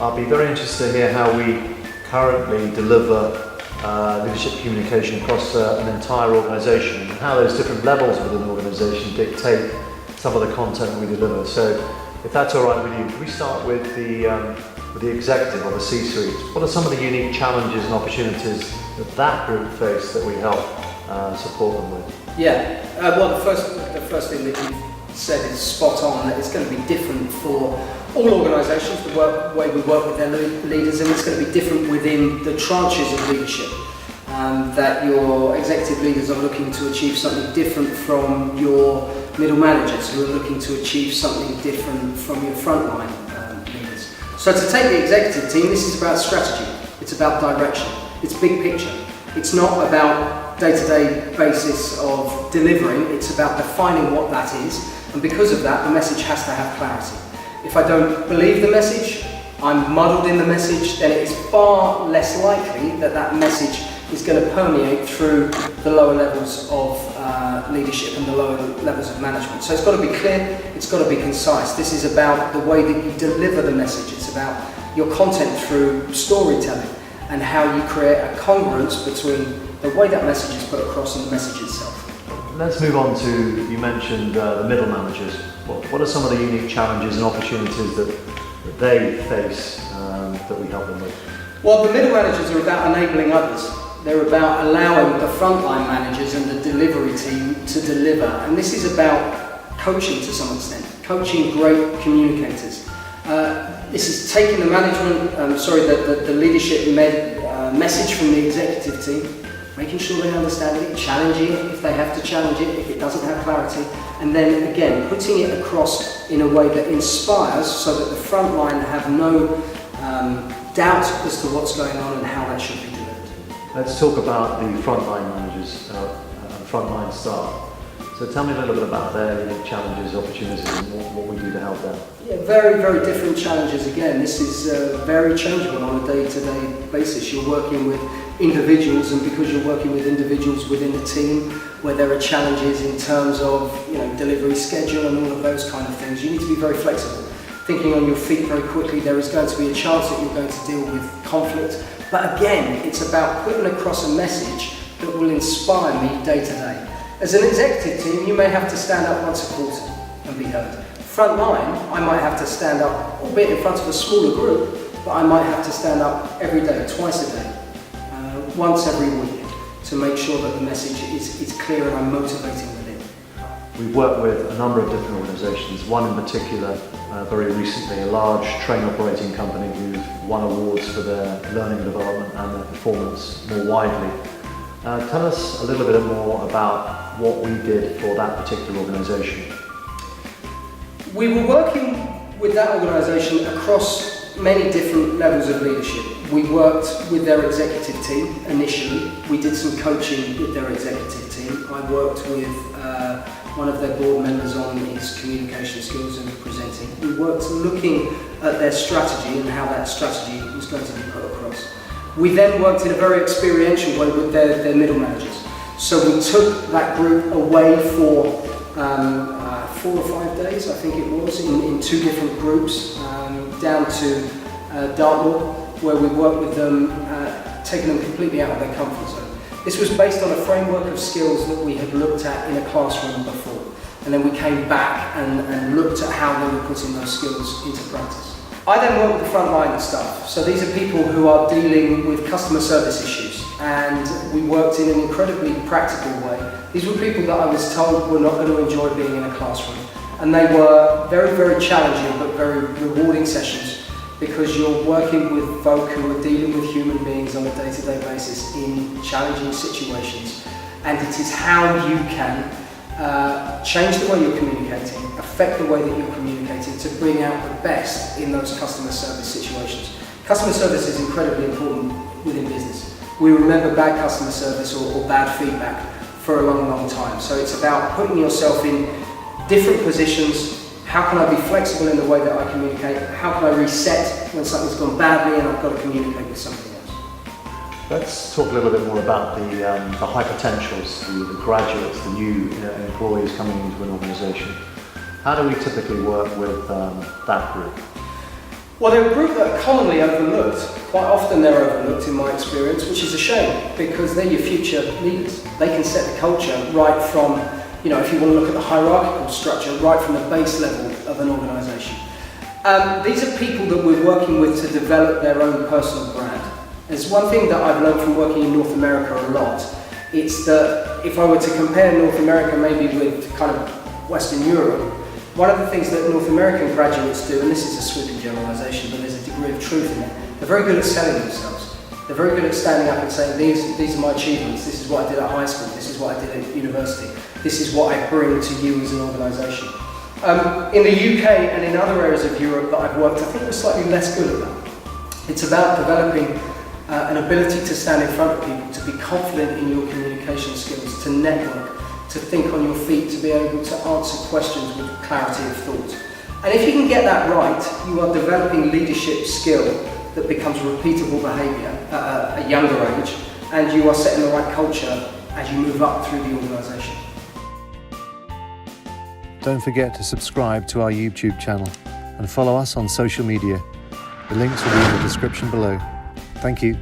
I'll be very interested to hear how we currently deliver leadership communication across an entire organisation, and how those different levels within the organisation dictate some of the content we deliver. So if that's all right with you, can we start with the executive or the C-suite? What are some of the unique challenges and opportunities that group face that we help support them with? Yeah, well the first thing that you said is spot on, that it's going to be different for all organisations, the way we work with their leaders, and it's going to be different within the tranches of leadership. That your executive leaders are looking to achieve something different from your middle managers, who are looking to achieve something different from your frontline leaders. So to take the executive team, this is about strategy, it's about direction, it's big picture. It's not about day-to-day basis of delivering, it's about defining what that is, and because of that, the message has to have clarity. If I don't believe the message, I'm muddled in the message, then it is far less likely that that message is going to permeate through the lower levels of leadership and the lower levels of management. So it's got to be clear, it's got to be concise. This is about the way that you deliver the message. It's about your content through storytelling and how you create a congruence between the way that message is put across and the message itself. Let's move on to, you mentioned the middle managers. What are some of the unique challenges and opportunities that they face that we help them with? Well, the middle managers are about enabling others. They're about allowing the frontline managers and the delivery team to deliver. And this is about coaching to some extent, coaching great communicators. This is taking the the leadership message from the executive team, making sure they understand it, challenging it if they have to challenge it, if it doesn't have clarity, and then again putting it across in a way that inspires so that the frontline have no doubt as to what's going on and how that should be delivered. Let's talk about the frontline managers and frontline staff. So tell me a little bit about their unique challenges, opportunities, and what we do to help them. Yeah, very, very different challenges again. This is very changeable on a day-to-day basis. You're working with individuals, and because you're working with individuals within the team where there are challenges in terms of delivery schedule and all of those kind of things, you need to be very flexible. Thinking on your feet very quickly, there is going to be a chance that you're going to deal with conflict. But again, it's about putting across a message that will inspire me day to day. As an executive team, you may have to stand up once a quarter and be heard. Frontline, I might have to stand up, albeit in front of a smaller group, but I might have to stand up every day, twice a day, once every week, to make sure that the message is clear and I'm motivating within. We've worked with a number of different organisations, one in particular very recently, a large train operating company who've won awards for their learning development and their performance more widely. Tell us a little bit more about what we did for that particular organisation. We were working with that organisation across many different levels of leadership. We worked with their executive team initially. We did some coaching with their executive team. I worked with one of their board members on his communication skills and presenting. We worked looking at their strategy and how that strategy was going to be put across. We then worked in a very experiential way with their middle managers. So we took that group away for 4 or 5 days, I think it was, in 2 different groups, down to Dartmoor, where we worked with them, taking them completely out of their comfort zone. This was based on a framework of skills that we had looked at in a classroom before. And then we came back and looked at how they were putting those skills into practice. I then work with the frontline staff. So these are people who are dealing with customer service issues. And we worked in an incredibly practical way. These were people that I was told were not going to enjoy being in a classroom. And they were very, very challenging but very rewarding sessions, because you're working with folk who are dealing with human beings on a day-to-day basis in challenging situations. And it is how you can change the way you're communicating, affect the way that you're communicating to bring out the best in those customer service situations. Customer service is incredibly important within business. We remember bad customer service or bad feedback for a long, long time. So it's about putting yourself in different positions. How can I be flexible in the way that I communicate? How can I reset when something's gone badly and I've got to communicate with somebody else? Let's talk a little bit more about the high potentials, the graduates, the new employees coming into an organisation. How do we typically work with that group? Well, they're a group that are commonly overlooked. Quite often they're overlooked in my experience, which is a shame because they're your future leaders. They can set the culture right from, if you want to look at the hierarchical structure, right from the base level of an organisation. These are people that we're working with to develop their own personal brand. There's one thing that I've learned from working in North America a lot. It's that if I were to compare North America maybe with kind of Western Europe, one of the things that North American graduates do, and this is a sweeping generalisation, but there's a degree of truth in it, they're very good at selling themselves. They're very good at standing up and saying, these are my achievements, this is what I did at high school, this is what I did at university, this is what I bring to you as an organisation. In the UK and in other areas of Europe that I've worked, I think we're slightly less good at that. It's about developing an ability to stand in front of people, to be confident in your communication skills, to network, to think on your feet, to be able to answer questions with clarity of thought. And if you can get that right, you are developing leadership skill that becomes repeatable behaviour at a younger age, and you are setting the right culture as you move up through the organisation. Don't forget to subscribe to our YouTube channel and follow us on social media. The links will be in the description below. Thank you.